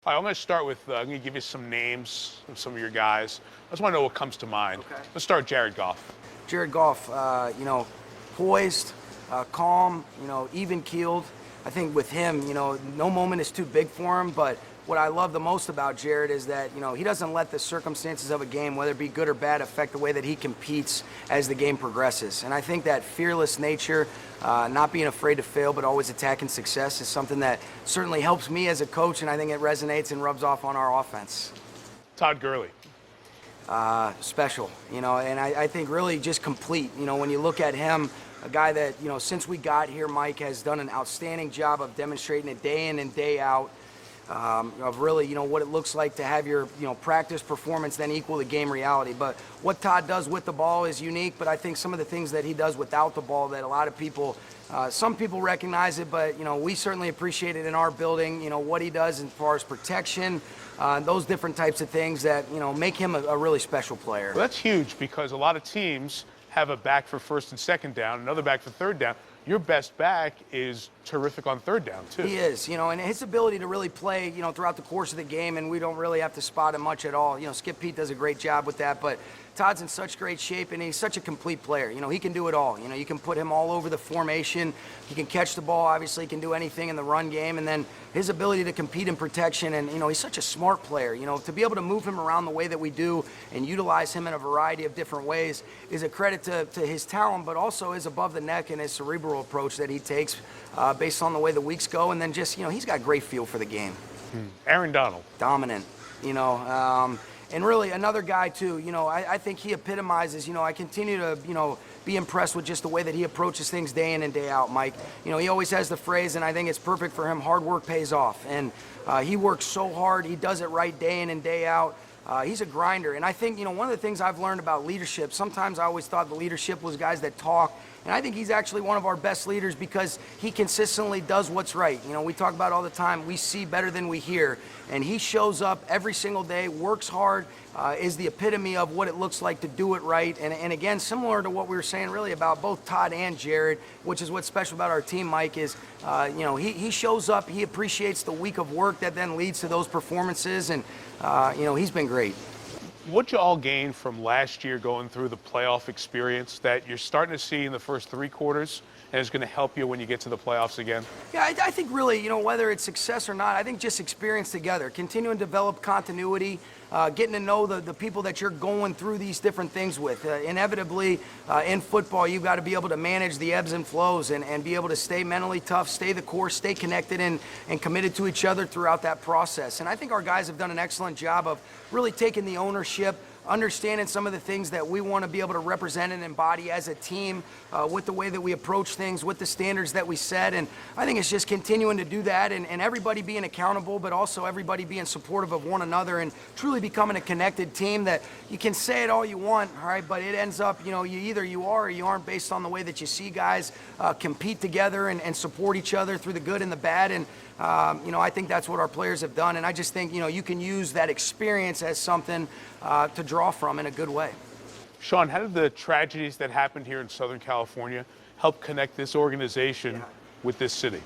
All right, I'm going to start with, I'm going to give you some names of some of your guys. I just want to know what comes to mind. Okay. Let's start with Jared Goff. Jared Goff, poised, calm, even-keeled. I think with him, no moment is too big for him, but what I love the most about Jared is that, he doesn't let the circumstances of a game, whether it be good or bad, affect the way that he competes as the game progresses. And I think that fearless nature, not being afraid to fail, but always attacking success is something that certainly helps me as a coach, and I think it resonates and rubs off on our offense. Todd Gurley. Special, and I think really just complete. When you look at him, a guy that, since we got here, Mike has done an outstanding job of demonstrating it day in and day out, of really, what it looks like to have your, practice performance then equal the game reality. But what Todd does with the ball is unique, but I think some of the things that he does without the ball that a lot of people, some people recognize it, but, we certainly appreciate it in our building, what he does as far as protection, those different types of things that, make him a really special player. Well, that's huge because a lot of teams have a back for first and second down, another back for third down. Your best back is terrific on third down, too. He is, and his ability to really play, throughout the course of the game, and we don't really have to spot him much at all. Skip Pete does a great job with that, but Todd's in such great shape, and he's such a complete player. He can do it all. You can put him all over the formation. He can catch the ball, obviously. He can do anything in the run game, and then his ability to compete in protection, and, he's such a smart player. To be able to move him around the way that we do and utilize him in a variety of different ways is a credit to his talent, but also his above the neck and his cerebral approach that he takes based on the way the weeks go, and then just, he's got great feel for the game. Aaron Donald. Dominant, and really another guy too, I think he epitomizes, I continue to, be impressed with just the way that he approaches things day in and day out, Mike. He always has the phrase, and I think it's perfect for him, hard work pays off. And he works so hard, he does it right day in and day out. He's a grinder, and I think, one of the things I've learned about leadership, sometimes I always thought the leadership was guys that talk, and I think he's actually one of our best leaders because he consistently does what's right. We talk about all the time, we see better than we hear, and he shows up every single day, works hard, is the epitome of what it looks like to do it right. And again, similar to what we were saying really about both Todd and Jared, which is what's special about our team, Mike, is, he shows up, he appreciates the week of work that then leads to those performances, and, he's been great. What you all gained from last year going through the playoff experience that you're starting to see in the first three quarters and is going to help you when you get to the playoffs again? Yeah, I think really, whether it's success or not, I think just experience together, continuing to develop continuity, getting to know the people that you're going through these different things with. Inevitably, in football, you've got to be able to manage the ebbs and flows and be able to stay mentally tough, stay the course, stay connected and committed to each other throughout that process. And I think our guys have done an excellent job of really taking the ownership, understanding some of the things that we want to be able to represent and embody as a team with the way that we approach things, with the standards that we set. And I think it's just continuing to do that and everybody being accountable, but also everybody being supportive of one another and truly becoming a connected team that you can say it all you want, all right, but it ends up, you either you are or you aren't based on the way that you see guys compete together and support each other through the good and the bad. And I think that's what our players have done. And I just think, you can use that experience as something to draw from in a good way. Sean, how did the tragedies that happened here in Southern California help connect this organization with this city?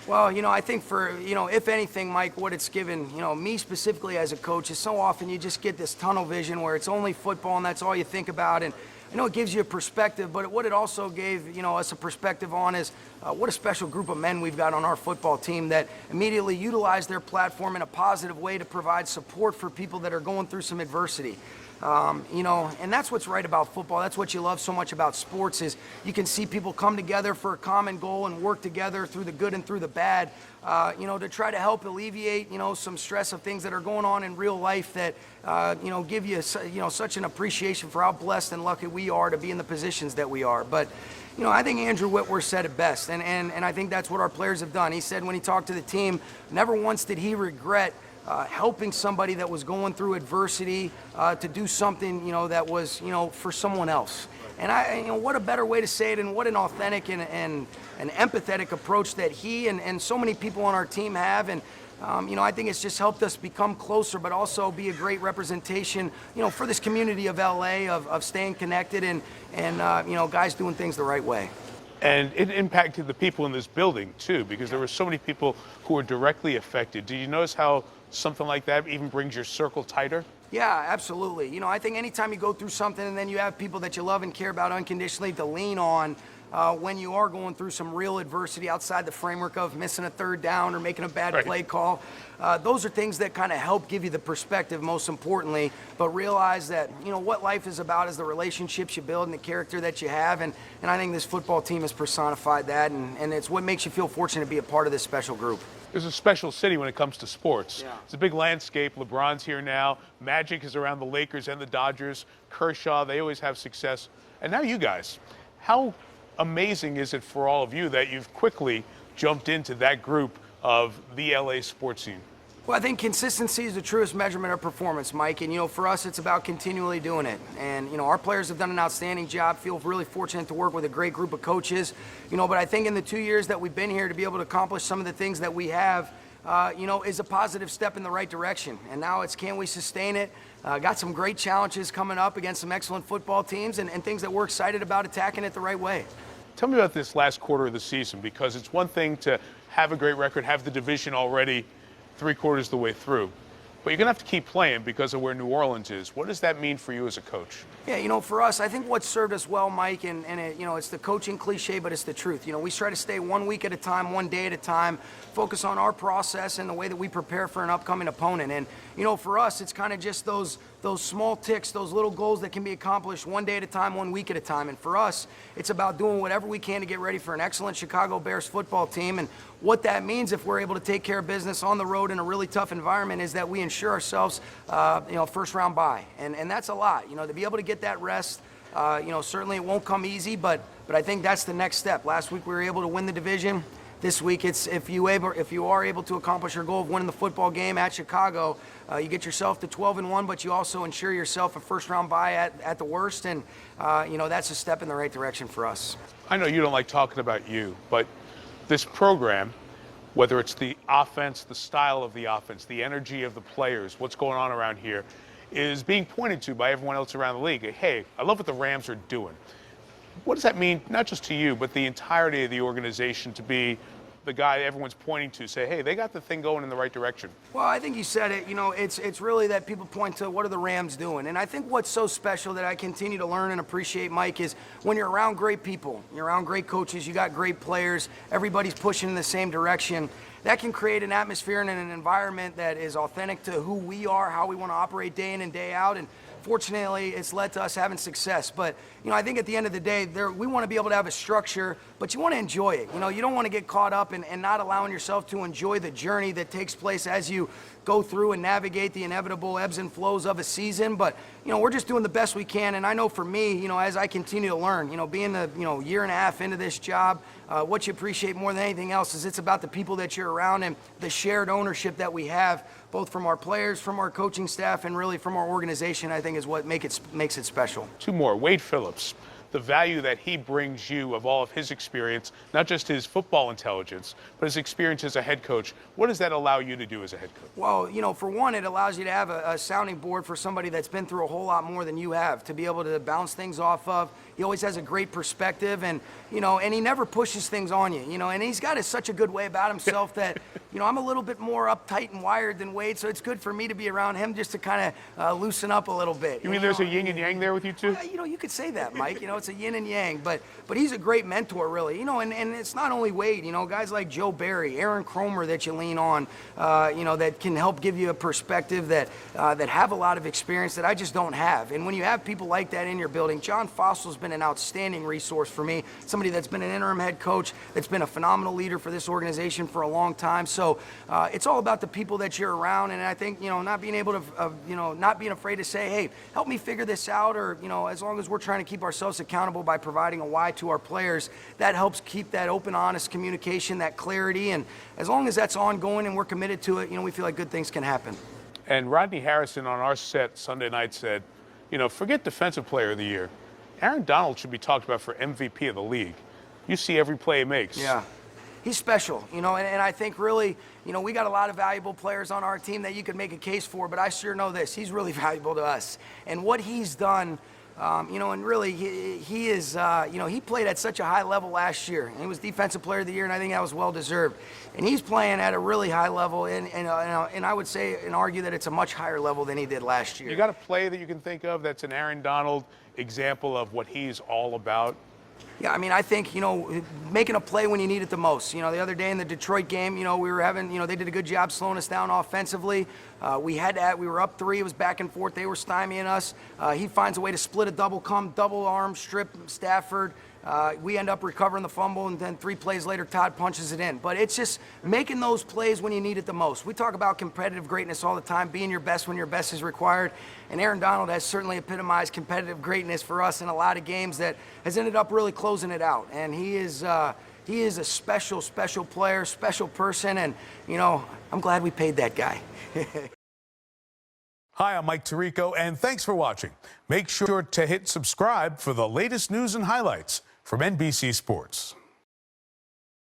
Well, I think for, if anything, Mike, what it's given, me specifically as a coach is so often you just get this tunnel vision where it's only football and that's all you think about. And I know it gives you a perspective, but what it also gave, us a perspective on is what a special group of men we've got on our football team that immediately utilize their platform in a positive way to provide support for people that are going through some adversity. And that's what's right about football. That's what you love so much about sports is you can see people come together for a common goal and work together through the good and through the bad, to try to help alleviate, some stress of things that are going on in real life that, give you, such an appreciation for how blessed and lucky we are to be in the positions that we are. But, I think Andrew Whitworth said it best, and I think that's what our players have done. He said when he talked to the team, never once did he regret helping somebody that was going through adversity to do something, that was, for someone else. And what a better way to say it, and what an authentic and an empathetic approach that he and so many people on our team have. And I think it's just helped us become closer, but also be a great representation, for this community of LA of staying connected and guys doing things the right way. And it impacted the people in this building too, because there were so many people who were directly affected. Did you notice how something like that even brings your circle tighter? Yeah, absolutely. You know, I think anytime you go through something and then you have people that you love and care about unconditionally to lean on when you are going through some real adversity outside the framework of missing a third down or making a bad play call, those are things that kind of help give you the perspective, most importantly, but realize that, you know, what life is about is the relationships you build and the character that you have, and I think this football team has personified that, and it's what makes you feel fortunate to be a part of this special group. There's a special city when it comes to sports. Yeah. It's a big landscape. LeBron's here now. Magic is around the Lakers and the Dodgers. Kershaw, they always have success. And now you guys. How amazing is it for all of you that you've quickly jumped into that group of the LA sports scene? Well, I think consistency is the truest measurement of performance, Mike. And, you know, for us, it's about continually doing it. And, you know, our players have done an outstanding job. Feel really fortunate to work with a great group of coaches. You know, but I think in the 2 years that we've been here to be able to accomplish some of the things that we have, you know, is a positive step in the right direction. And now it's, can we sustain it? Got some great challenges coming up against some excellent football teams and things that we're excited about attacking it the right way. Tell me about this last quarter of the season, because it's one thing to have a great record, have the division already 3/4 of the way through, but you're going to have to keep playing because of where New Orleans is. What does that mean for you as a coach? Yeah, you know, for us, I think what served us well, Mike, and it, you know, it's the coaching cliche, but it's the truth. You know, we try to stay 1 week at a time, 1 day at a time, focus on our process and the way that we prepare for an upcoming opponent. And, you know, for us, it's kind of just those small ticks, those little goals that can be accomplished 1 day at a time, 1 week at a time. And for us, it's about doing whatever we can to get ready for an excellent Chicago Bears football team. And what that means, if we're able to take care of business on the road in a really tough environment, is that we ensure ourselves, you know, first round bye. And that's a lot, you know, to be able to get that rest. You know, certainly it won't come easy, but I think that's the next step. Last week we were able to win the division. This week, it's if you are able to accomplish your goal of winning the football game at Chicago, you get yourself to 12-1, but you also ensure yourself a first-round bye at the worst, and you know, that's a step in the right direction for us. I know you don't like talking about you, but this program, whether it's the offense, the style of the offense, the energy of the players, what's going on around here, is being pointed to by everyone else around the league. Hey, I love what the Rams are doing. What does that mean, not just to you, but the entirety of the organization, to be the guy everyone's pointing to, say, hey, they got the thing going in the right direction? Well, I think you said it. You know, it's really that people point to what are the Rams doing. And I think what's so special that I continue to learn and appreciate, Mike, is when you're around great people, you're around great coaches, you got great players, everybody's pushing in the same direction. That can create an atmosphere and an environment that is authentic to who we are, how we want to operate day in and day out. And fortunately, it's led to us having success. But, you know, I think at the end of the day, we want to be able to have a structure, but you want to enjoy it. You know, you don't want to get caught up and not allowing yourself to enjoy the journey that takes place as you go through and navigate the inevitable ebbs and flows of a season. But, you know, we're just doing the best we can. And I know for me, you know, as I continue to learn, you know, being the, you know, year and a half into this job, what you appreciate more than anything else is it's about the people that you're around and the shared ownership that we have, both from our players, from our coaching staff, and really from our organization, I think is what makes it special. Two more. Wade Phillips, the value that he brings you of all of his experience, not just his football intelligence, but his experience as a head coach. What does that allow you to do as a head coach? Well, you know, for one, it allows you to have a sounding board for somebody that's been through a whole lot more than you have, to be able to bounce things off of. He always has a great perspective, and, you know, and he never pushes things on you, you know, and he's got such a good way about himself that, you know, I'm a little bit more uptight and wired than Wade, so it's good for me to be around him just to kind of loosen up a little bit. You mean there's a yin and yang there with you two? You know, you could say that, Mike. You know, it's a yin and yang, but he's a great mentor, really. You know, and it's not only Wade. You know, guys like Joe Barry, Aaron Cromer that you lean on, you know, that can help give you a perspective that have a lot of experience that I just don't have. And when you have people like that in your building, John Fossil's been an outstanding resource for me, somebody that's been an interim head coach, that's been a phenomenal leader for this organization for a long time. So it's all about the people that you're around, and I think, you know, not being able to, you know, not being afraid to say, hey, help me figure this out, or, you know, as long as we're trying to keep ourselves accountable by providing a why to our players, that helps keep that open, honest communication, that clarity, and as long as that's ongoing and we're committed to it, you know, we feel like good things can happen. And Rodney Harrison on our set Sunday night said, you know, forget Defensive Player of the Year. Aaron Donald should be talked about for MVP of the league. You see every play he makes. Yeah. He's special, you know, and I think really, you know, we got a lot of valuable players on our team that you could make a case for, but I sure know this, he's really valuable to us. And what he's done And really he is, he played at such a high level last year. And he was Defensive Player of the Year, and I think that was well deserved. And he's playing at a really high level, and I would say and argue that it's a much higher level than he did last year. You got a play that you can think of that's an Aaron Donald example of what he's all about? Yeah, I mean, I think, making a play when you need it the most. The other day in the Detroit game, we were having, they did a good job slowing us down offensively. We were up 3, it was back and forth, they were stymieing us. He finds a way to split a double arm, strip Stafford. We end up recovering the fumble, and then 3 plays later, Todd punches it in. But it's just making those plays when you need it the most. We talk about competitive greatness all the time, being your best when your best is required. And Aaron Donald has certainly epitomized competitive greatness for us in a lot of games that has ended up really closing it out. And he is a special, special player, special person, and, I'm glad we paid that guy. Hi, I'm Mike Tirico, and thanks for watching. Make sure to hit subscribe for the latest news and highlights from NBC Sports.